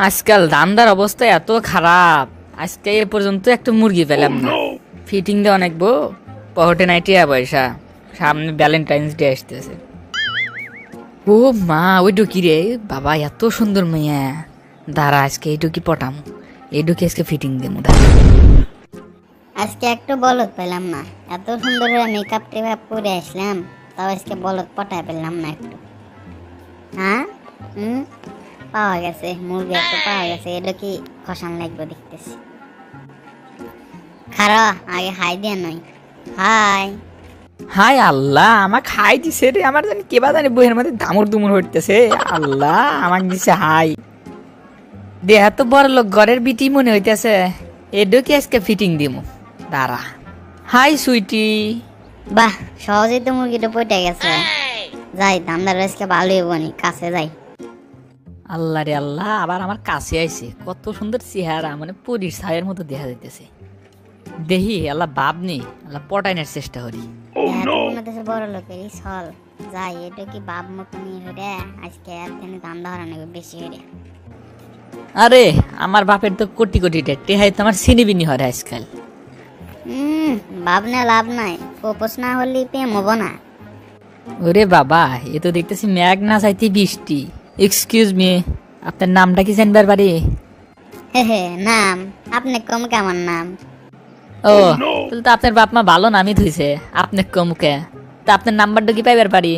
আজকাল ধান্দার অবস্থা এত খারাপ। আজকে এ পর্যন্ত একটা মুরগি পেলাম না। ফিটিং দিয়ে অনেক বউ পহটে নাই টিয়া পয়সা। সামনে ভ্যালেন্টাইন্স ডে আসতেছে। ও মা, ওই ডুকি রে বাবা, এত সুন্দর মেয়ে। দাঁড়া, আজকে এই ডুকি পটাম, এই ডুকি আজকে ফিটিং দেবো। আজকে একটু বলদ পেলাম না। এত সুন্দর করে মেকআপ টেকআপ করে আসলাম, তাও আজকে বলদ পটায় পেলাম না একটু। হ্যাঁ, পাওয়া গেছে মুরগি, একটু পাওয়া গেছে। এটা কি খসান লাগবে দেখতেছি। খারা আগে হাই দিয়ে নয়। হাই। হাই আল্লাহ, আমাকে হাই দিছে রে। আমার জানি কেবা জানি বইয়ের মধ্যে দামুর দুমুর হইতেছে। আল্লাহ আমাকে দিছে হাই। দেহা তো বড় লোক ঘরের বিটি মনে হইতেছে। এডো কি আজকে ফিটিং দিমু। দাঁড়া। হাই সুইটি। বাহ, সহজেই তো মুরগিটা পটে গেছে। যাই, দামদার আজকে ভালোই বনি, কাছে যাই। আল্লাহ রে আল্লাহ, আবার আমার কাছে আইছে। কত সুন্দর চেহারা, মানে পরীর ছায়ের মতো দেখা যাইতেছে। দেহি আল্লাহ বাপ নেই, আল্লাহ পটাইনের চেষ্টা করি। দেশের বড় লোকেরই ছল। যাই, এটা কি বাপ মতনই হইরে আজকে একদিনে দাম ধরানো বেশি হইরে। আরে আমার বাপের তো কোটি কোটি টেহাই তো আমার সিনিবিনি হরে আজকাল। বাপ না লাভ নাই, প্রপোজ না হলে প্রেম হবো না। ওরে বাবা, এ তো দেখতেছি ম্যাগ না চাইতে বৃষ্টি। এক্সকিউজ মি, আপনার নামটা কি জানবার পারি? হে হে, নাম আপনি কম কেমন নাম? ও, তাহলে তো আপনার বাপ মা ভালো নামই ধুইছে আপনার কমুকে। তা আপনার নাম্বারটা কি পাইবার পারি?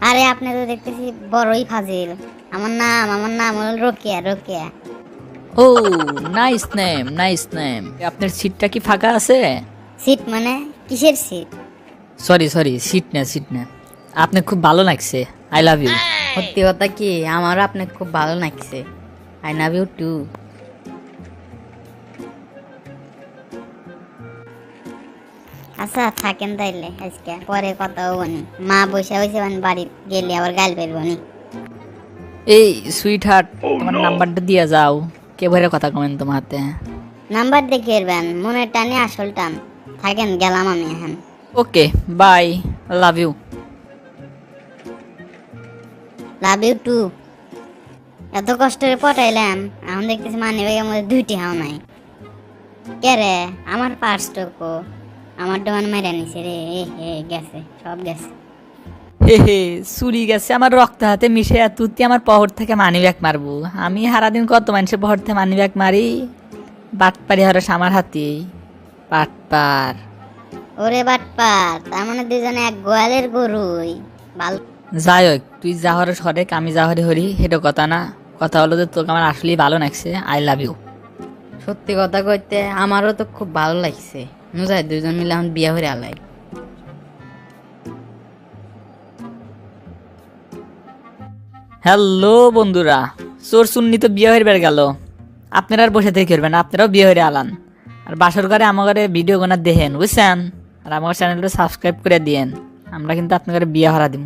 আরে আপনি তো দেখতেছি বড়ই ফাজিল। আমার নাম হলো রোকেয়া, রোকেয়া। ও, নাইস নেম, নাইস নেম। আপনার সিটটা কি ফাঁকা আছে? সিট মানে কিসের সিট? সরি সরি, সিট না, সিট না। আপনি খুব ভালো লাগছে। I love you. সত্যি কথা কি, আমারও আপনাকে খুব ভালো লাগছে। I love you too. আচ্ছা থাকেন তাইলে, আজকে পরে কথা হবনি। মা বসে বসে বাড়ি গেলে আবার গাল বেরবনি। এই সুইট হার্ট, তোমার নাম্বারটা দিয়া যাও। কে ভরে কথা কমেন তোমার হাতে। নাম্বার দেখে এরবেন, মনের টানে আসল টান। থাকেন, গেলাম আমি এখন। Okay, bye, love you. Love you too. এত কষ্ট করে পটাইলাম, এখন দেখতেছি মানি ব্যাগের মধ্যে 2টি হাও নাই। কে রে, আমার পার্সটুকু আমার দোকান মেরে নিছে রে। হে গেছে, সব গেছে। হে হে, চুরি গেছে আমার রক্ত হাতে মিশে। তুই আমার পহর থেকে মানি ব্যাগ মারবো? আমি সারাদিন কত মানুষের পহর থেকে মানি ব্যাগ মারি। বাটপারি হরস আমার হাতে। বাটপার। ওরে বাটপার, তার মানে দুজনে এক গোয়ালের গরুই। বাল। যাই হোক, তুই যা হরস হরেক, আমি যা হরে হরি, সেটা কথা না। কথা হলো যে তোকে আমার আসলেই ভালো লাগছে। I love you. সত্যি কথা কইতে আমারও তো খুব ভালো লাগছে। নুজাই দুজন মিলে এখন বিয়ে হয়ে আলাই। হ্যালো বন্ধুরা, চোর চুন্নি তো বিয়ে হয়ে বের গেল। আপনারা আর বসে থেকে করবেন, আপনারাও বিয়ে হয়ে আলান। আর বাসর ঘরে আমার ঘরে ভিডিও গোনা দেখেন, বুঝছেন? আর আমার চ্যানেলটা সাবস্ক্রাইব করে দিয়েন। আমরা কিন্তু আপনাদের বিয়ে হারা দিব।